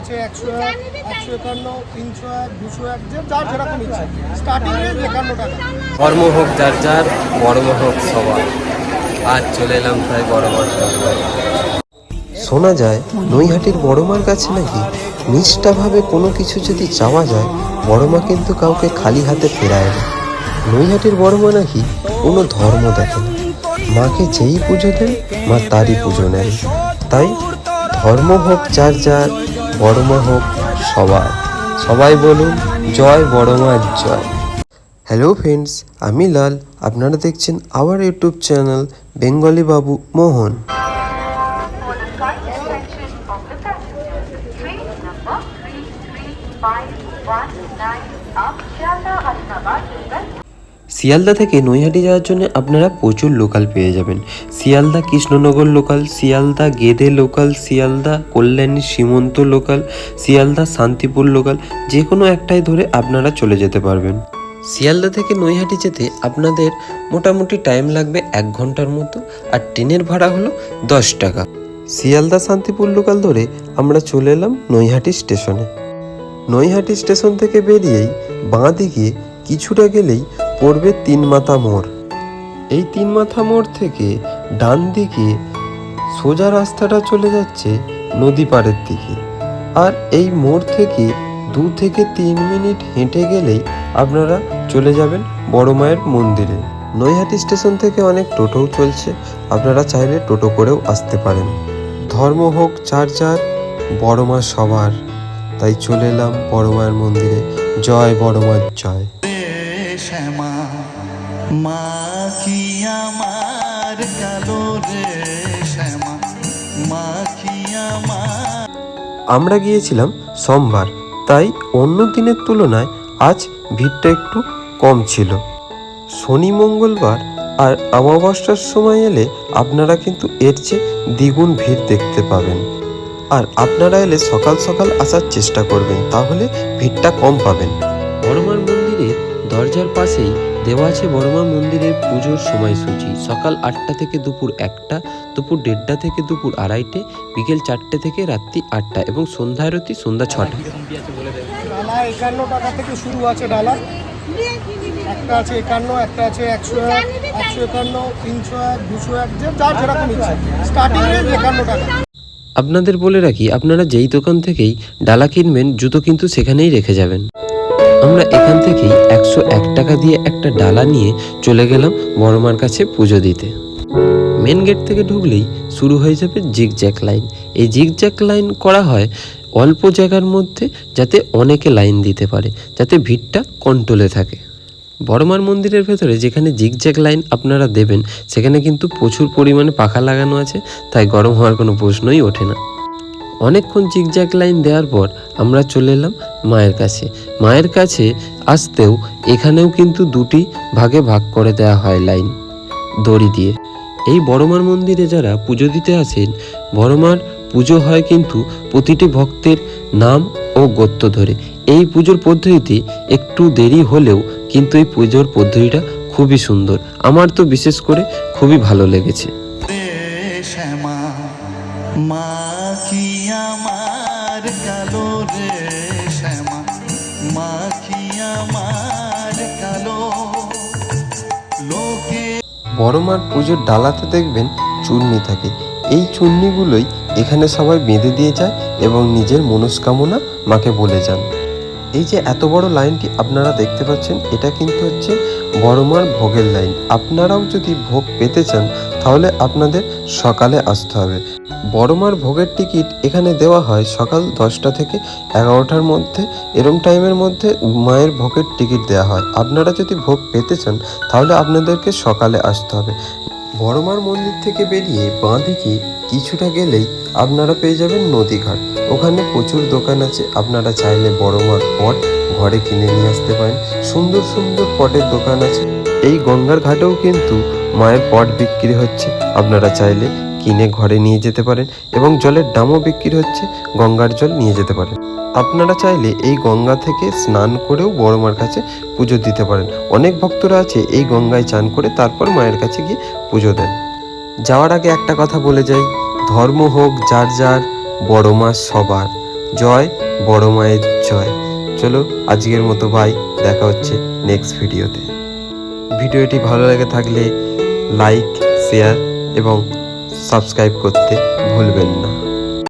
আছে 101, 151, 301, 201, যার যেরকম ইচ্ছা। স্টার্টিং রেঞ্জ 51 টাকা। ধর্ম হোক যার যার, বড়মা হোক সবার। আজ চলে এলাম তাই বড়মার দরবারে। শোনা যায় নৈহাটির বড়মার কাছে নাকি নিষ্ঠাভাবে কোনো কিছু যদি চাওয়া যায়, বড়মা কিন্তু কাউকে খালি হাতে ফেরায় না। নৈহাটির বড়মা নাকি কোনো ধর্ম দেখে না, মাকে যেই পুজো দেন মা তারই পুজো নেন। তাই ধর্ম হোক যার যার, বড়মা হোক সবার। সবাই বলুন জয় বড়মার জয়। হ্যালো ফ্রেন্ডস, আমি লাল, আপনারা দেখছেন আওয়ার ইউটিউব চ্যানেল বেঙ্গলি বাবু মোহন। শিয়ালদা থেকে নৈহাটি যাওয়ার জন্য আপনারা প্রচুর লোকাল পেয়ে যাবেন। শিয়ালদা কৃষ্ণনগর লোকাল, শিয়ালদা গেদে লোকাল, শিয়ালদা কল্যাণী সীমন্ত লোকাল, শিয়ালদা শান্তিপুর লোকাল, যে কোনো একটাই ধরে আপনারা চলে যেতে পারবেন। শিয়ালদা থেকে নৈহাটি যেতে আপনাদের মোটামুটি টাইম লাগবে 1 ঘন্টার মতো, আর ট্রেনের ভাড়া হলো 10 টাকা। শিয়ালদা শান্তিপুর লোকাল ধরে আমরা চলে এলাম নৈহাটি স্টেশনে। নৈহাটি স্টেশন থেকে বেরিয়েই বাঁ দিকে কিছুটা গেলেই পড়বে 3 মাথা মোড়। এই 3 মাথা মোড় থেকে ডান দিকে সোজা রাস্তাটা চলে যাচ্ছে নদী পাড়ের দিকে। আর এই মোড় থেকে 2 থেকে 3 মিনিট হেঁটে গেলেই আপনারা চলে যাবেন বড় মায়ের মন্দিরে। নৈহাটি স্টেশন থেকে অনেক টোটোও চলছে, আপনারা চাইলে টোটো করেও আসতে পারেন। ধর্ম হোক যার যার, বড় মা সবার। তাই চলে এলাম বড় মায়ের মন্দিরে। জয় বড় মার জয়। শ্যামা মা কি আমার কালো রে শ্যামা মা কি আমার। আমরা গিয়েছিলাম সোমবার, তাই অন্য দিনের তুলনায় আজ ভিড়টা একটু কম ছিল। শনি মঙ্গলবার আর অমাবস্যার সময় এলে আপনারা কিন্তু এর চেয়ে দ্বিগুণ ভিড় দেখতে পাবেন। আর আপনারা এলে সকাল সকাল আসার চেষ্টা করবেন, তাহলে ভিড়টা কম পাবেন। বড়মার মন্দিরের দরজার পাশেই দেওয়া আছে বড়মা মন্দিরের পুজোর সময়সূচি। সকাল 8টা থেকে দুপুর 1টা, দুপুর 1:30 থেকে দুপুর 2:30, বিকেল 4টে থেকে রাত্রি 8টা এবং সন্ধ্যা আরতি সন্ধ্যা 6টা। ডালা 51 টাকা থেকে শুরু আছে ডালা। একটা আছে 51, একটা আছে 101, 151, 301, 201, যার যেরকম ইচ্ছা। স্টার্টিং রেঞ্জ 51 টাকা। আপনাদের বলে রাখি, আপনারা যেই দোকান থেকেই ডালা কিনবেন, জুতো কিন্তু সেখানেই রেখে যাবেন। আমরা এখান থেকেই 101 টাকা দিয়ে একটা ডালা নিয়ে চলে গেলাম বড়মার কাছে পুজো দিতে। মেন গেট থেকে ঢুকলেই শুরু হয়ে যাবে জিগজ্যাগ লাইন। এই জিগজ্যাগ লাইন করা হয় অল্প জায়গার মধ্যে, যাতে অনেকে লাইন দিতে পারে, যাতে ভিড়টা কন্ট্রোলে থাকে। বড়মার মন্দিরের ভেতরে যেখানে জিগজ্যাগ লাইন আপনারা দেবেন, সেখানে কিন্তু প্রচুর পরিমাণে পাখা লাগানো আছে, তাই গরম হওয়ার কোনো প্রশ্নই ওঠে না। অনেকক্ষণ জিগজ্যাগ লাইন দেওয়ার পর আমরা চলে এলাম মায়ের কাছে। মায়ের কাছে আসতেও এখানেও কিন্তু 2টি ভাগে ভাগ করে দেওয়া হয় লাইন দড়ি দিয়ে। এই বড়মার মন্দিরে যারা পুজো দিতে আসেন, বড়মার পুজো হয় কিন্তু প্রতিটি ভক্তের নাম ও গোত্র ধরে। এই পুজোর পদ্ধতিতে একটু দেরি হলেও কিন্তু এই পুজোর পদ্ধতিটা খুবই সুন্দর। আমার তো বিশেষ করে খুবই ভালো লেগেছে। শ্যামা মা কি আমার কালো রে শ্যামা মা কি আমার কালো লোকে। বড়মার পুজোর ডালাতে দেখবেন চূর্ণি থাকে। এই চূর্ণিগুলোই এখানে সবাই বেঁধে দিয়ে যায় এবং নিজের মনস্কামনা মাকে বলে যান। এই যে এত বড় লাইনটি আপনারা দেখতে পাচ্ছেন, এটা কিন্তু হচ্ছে বড়মার ভোগের লাইন। আপনারাও যদি ভোগ পেতে চান, তাহলে আপনাদের সকালে আসতে হবে। বড়মার ভোগের টিকিট এখানে দেওয়া হয় সকাল 10টা থেকে 11টার মধ্যে। এরম টাইমের মধ্যে মায়ের ভোগের টিকিট দেওয়া হয়। আপনারা যদি ভোগ পেতে চান, তাহলে আপনাদেরকে সকালে আসতে হবে। বড়মার মন্দির থেকে বেরিয়ে বাঁ দিকে কিছুটা গেলেই আপনারা পেয়ে যাবেন নদীঘাট। ওখানে প্রচুর দোকান আছে, আপনারা চাইলে বড়মার পট ঘরে কিনে নিয়ে আসতে পারেন। সুন্দর সুন্দর পটের দোকান আছে। এই গঙ্গার ঘাটেও কিন্তু মায়ের পট বিক্রি হচ্ছে, আপনারা চাইলে কিনে ঘরে নিয়ে যেতে পারেন এবং জলের দামও বিক্রি হচ্ছে, গঙ্গার জল নিয়ে যেতে পারেন। আপনারা চাইলে এই গঙ্গা থেকে স্নান করেও বড়মার কাছে পুজো দিতে পারেন। অনেক ভক্তরা আছে এই গঙ্গায় চান করে তারপর মায়ের কাছে গিয়ে পুজো দেন। যাওয়ার আগে একটা কথা বলে যাই, ধর্ম হোক যার যার, বড়মা সবার। জয় বড় মায়ের জয়। চলো আজকের মতো বাই, দেখা হচ্ছে নেক্সট ভিডিওতে। ভিডিওটি ভালো লেগে থাকলে লাইক, শেয়ার এবং সাবস্ক্রাইব করতে ভুলবেন না।